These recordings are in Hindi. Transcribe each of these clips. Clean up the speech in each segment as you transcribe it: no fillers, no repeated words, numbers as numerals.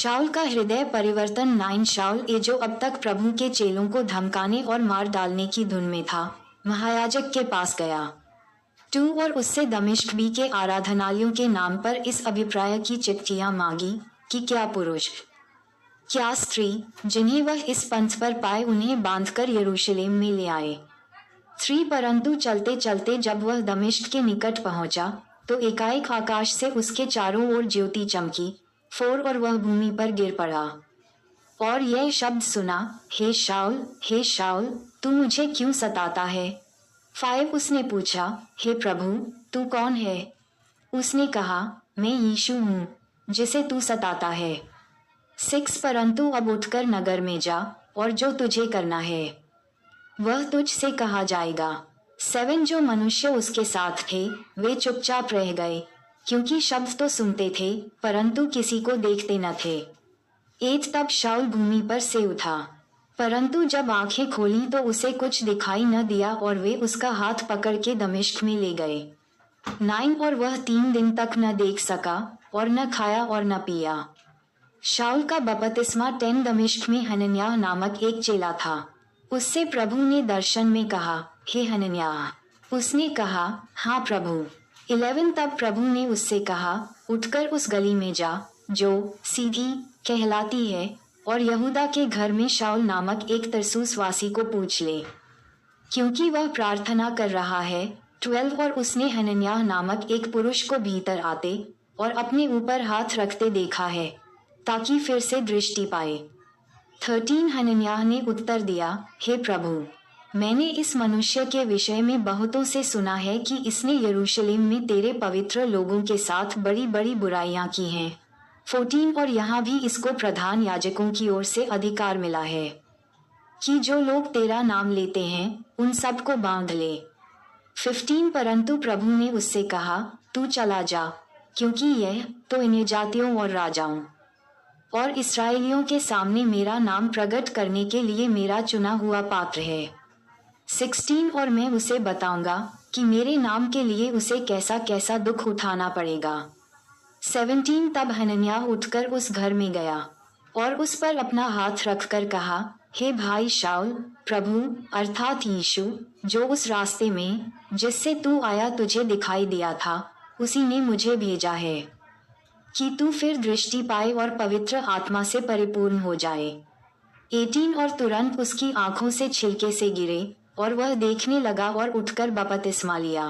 शाऊल का हृदय परिवर्तन 9 शाऊल ए जो अब तक प्रभु के चेलों को धमकाने और मार डालने की धुन में था, महायाजक के पास गया। 2 और उससे दमिश्क बी के आराधनालयों के नाम पर इस अभिप्राय की चिट्ठियां मांगी कि क्या पुरुष, क्या स्त्री, जिन्हें वह इस पंथ पर पाए उन्हें बांधकर यरूशलेम में ले आए। 3 परंतु चलते चलते जब वह दमिश्क के निकट पहुंचा तो एकाएक आकाश से उसके चारों ओर ज्योति चमकी। 4 और वह भूमि पर गिर पड़ा और यह शब्द सुना, हे शाऊल, तू मुझे क्यों सताता है। 5 उसने पूछा, हे प्रभु, तू कौन है। उसने कहा, मैं यीशु हूँ जिसे तू सताता है। 6 परंतु अब उठकर नगर में जा और जो तुझे करना है वह तुझसे कहा जाएगा। 7 जो मनुष्य उसके साथ थे वे चुपचाप रह गए क्योंकि शब्द तो सुनते थे परंतु किसी को देखते न थे। 8 तब शाऊल भूमि पर से उठा, परंतु जब आंखें खोली तो उसे कुछ दिखाई न दिया और वे उसका हाथ पकड़ के दमिश्क में ले गए। 9 और वह 3 दिन तक न देख सका और न खाया और न पिया। शाऊल का बपतिस्मा 10 दमिश्क में हनन्याह नामक एक चेला था। उससे प्रभु ने दर्शन में कहा, हे हनन्याह। उसने कहा, हाँ प्रभु। 11 तब प्रभु ने उससे कहा, उठकर उस गली में जा जो सीधी कहलाती है और यहूदा के घर में शाऊल नामक एक तरसूस वासी को पूछ ले, क्योंकि वह प्रार्थना कर रहा है। 12 और उसने हनन्याह नामक एक पुरुष को भीतर आते और अपने ऊपर हाथ रखते देखा है ताकि फिर से दृष्टि पाए। 13 हनन्याह ने उत्तर दिया, हे प्रभु, मैंने इस मनुष्य के विषय में बहुतों से सुना है कि इसने यरूशलेम में तेरे पवित्र लोगों के साथ बड़ी बड़ी बुराइयां की हैं। 14 और यहाँ भी इसको प्रधान याजकों की ओर से अधिकार मिला है कि जो लोग तेरा नाम लेते हैं उन सब को बांध ले। 15 परंतु प्रभु ने उससे कहा, तू चला जा, क्योंकि यह तो अन्य जातियों और राजाओं और इस्राएलियों के सामने मेरा नाम प्रकट करने के लिए मेरा चुना हुआ पात्र है। 16 और मैं उसे बताऊंगा कि मेरे नाम के लिए उसे कैसा कैसा दुख उठाना पड़ेगा। 17 तब हनन्याह उठकर उस घर में गया और उस पर अपना हाथ रखकर कहा, हे भाई शाऊल, प्रभु अर्थात यीशु जो उस रास्ते में जिससे तू आया तुझे दिखाई दिया था उसी ने मुझे भेजा है कि तू फिर दृष्टि पाए और पवित्र आत्मा से परिपूर्ण हो जाए। 18 और तुरंत उसकी आंखों से छिलके से गिरे और वह देखने लगा और उठकर बपतिस्मा लिया।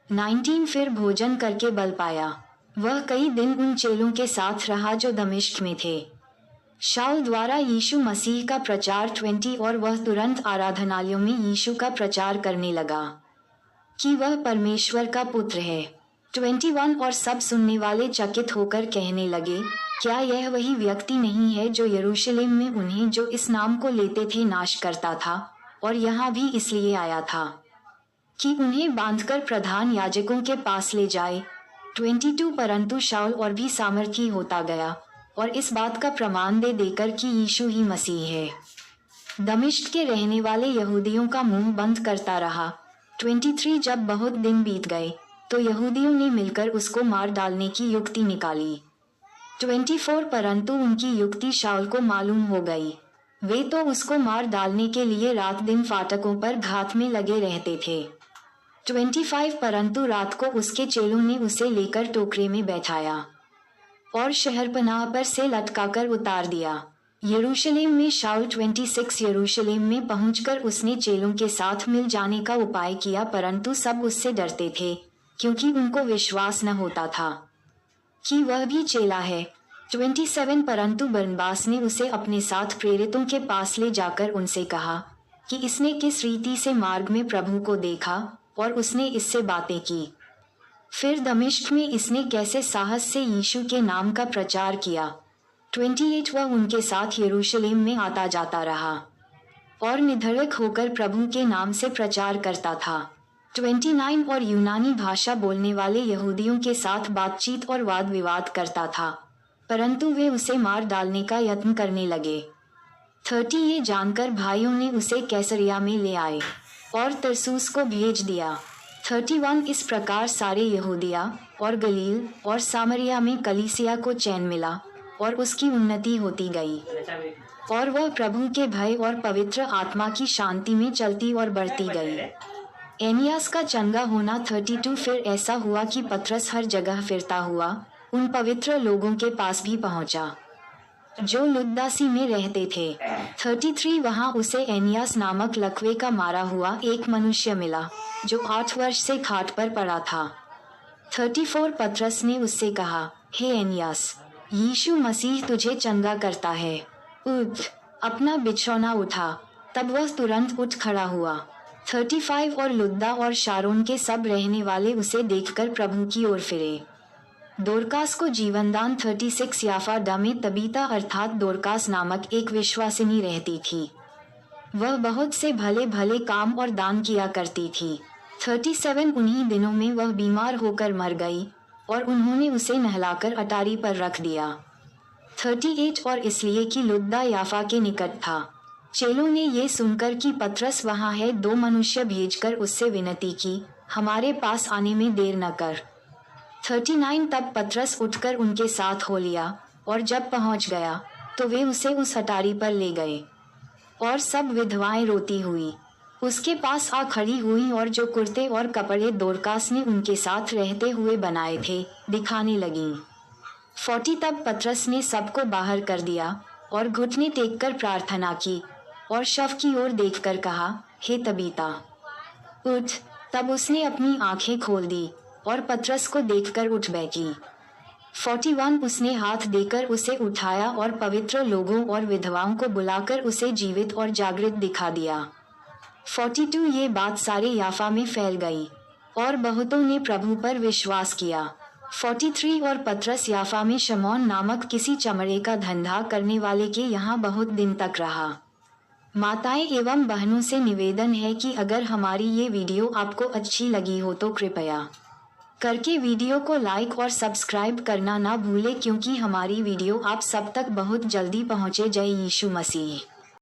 19 फिर भोजन करके बल पाया। वह कई दिन उन चेलों के साथ रहा जो दमिश्क में थे। शाऊल द्वारा यीशु मसीह का प्रचार 20 और वह तुरंत आराधनालयों में यीशु का प्रचार करने लगा कि वह परमेश्वर का पुत्र है। 21 और सब सुनने वाले चकित होकर कहने लगे, क्या यह वही व्यक्ति नहीं है जो यरूशलेम में उन्हें जो इस नाम को लेते थे नाश करता था और यहाँ भी इसलिए आया था कि उन्हें बांधकर प्रधान याजकों के पास ले जाए। 22 परंतु शाऊल और भी सामर्थी होता गया और इस बात का प्रमाण दे देकर कि यीशु ही मसीह है, दमिश्क के रहने वाले यहूदियों का मुंह बंद करता रहा। 23 जब बहुत दिन बीत गए तो यहूदियों ने मिलकर उसको मार डालने की युक्ति निकाली। 24 परंतु उनकी युक्ति शाऊल को मालूम हो गई। वे तो उसको मार डालने के लिए रात दिन फाटकों पर घात में लगे रहते थे। 25 परंतु रात को उसके चेलों ने उसे लेकर टोकरे में बैठाया और शहरपनाह पर से लटकाकर उतार दिया। यरूशलेम में शाऊल 26 यरूशलेम में पहुंचकर उसने चेलों के साथ मिल जाने का उपाय किया परंतु सब उससे डरते थे क्योंकि उनको विश्वास न होता था कि वह भी चेला है। 27 परंतु बरनबास ने उसे अपने साथ प्रेरितों के पास ले जाकर उनसे कहा कि इसने किस रीति से मार्ग में प्रभु को देखा और उसने इससे बातें की। फिर दमिश्क में इसने कैसे साहस से यीशु के नाम का प्रचार किया। 28 वह उनके साथ यरूशलेम में आता जाता रहा और निधड़क होकर प्रभु के नाम से प्रचार करता था। 29 और यूनानी भाषा बोलने वाले यहूदियों के साथ बातचीत और वाद विवाद करता था परंतु वे उसे मार डालने का यत्न करने लगे। 30 ये जानकर भाइयों ने उसे कैसरिया में ले आए और तरसूस को भेज दिया। 31 इस प्रकार सारे यहूदिया और गलील और सामरिया में कलीसिया को चैन मिला और उसकी उन्नति होती गई और वह प्रभु के भय और पवित्र आत्मा की शांति में चलती और बढ़ती गई। एनियास का चंगा होना 32। फिर ऐसा हुआ कि पतरस हर जगह फिरता हुआ उन पवित्र लोगों के पास भी पहुंचा जो लुद्दासी में रहते थे। 33 वहां उसे एनियास नामक लकवे का मारा हुआ एक मनुष्य मिला जो 8 वर्ष से खाट पर पड़ा था। 34 पतरस ने उससे कहा, हे एनियास, यीशु मसीह तुझे चंगा करता है, उठ, अपना बिछौना उठा। तब वह तुरंत उठ खड़ा हुआ। 35 और लुद्दा और शारोन के सब रहने वाले उसे देखकर प्रभु की ओर फिरे। दोरकास को जीवनदान 36 याफा डमे तबीता अर्थात दोरकास नामक एक विश्वासिनी रहती थी। वह बहुत से भले भले काम और दान किया करती थी। 37 उन्हीं दिनों में वह बीमार होकर मर गई और उन्होंने उसे नहलाकर अटारी पर रख दिया। 38 और इसलिए कि लुद्दा याफा के निकट था। चेलों ने ये सुनकर कि पतरस वहाँ है 2 मनुष्य भेजकर उससे विनती की, हमारे पास आने में देर न कर। 39 तब पतरस उठकर उनके साथ हो लिया और जब पहुंच गया तो वे उसे उस अटारी पर ले गए और सब विधवाएं रोती हुई उसके पास आ खड़ी हुई और जो कुर्ते और कपड़े दोरकास ने उनके साथ रहते हुए बनाए थे दिखाने लगीं। 40 तब पतरस ने सबको बाहर कर दिया और घुटने टेककर प्रार्थना की और शव की ओर देखकर कहा, हे तबीता, उठ। तब उसने अपनी आंखें खोल दी और पतरस को देखकर उठ बैठी। 41 उसने हाथ देकर उसे उठाया और पवित्र लोगों और विधवाओं को बुलाकर उसे जीवित और जागृत दिखा दिया। 42 ये बात सारे याफा में फैल गई और बहुतों ने प्रभु पर विश्वास किया। 43 और पतरस याफा में शमौन नामक किसी चमड़े का धंधा करने वाले के यहाँ बहुत दिन तक रहा। माताएं एवं बहनों से निवेदन है कि अगर हमारी ये वीडियो आपको अच्छी लगी हो तो कृपया करके वीडियो को लाइक और सब्सक्राइब करना ना भूले, क्योंकि हमारी वीडियो आप सब तक बहुत जल्दी पहुँचे। जय यीशु मसीह।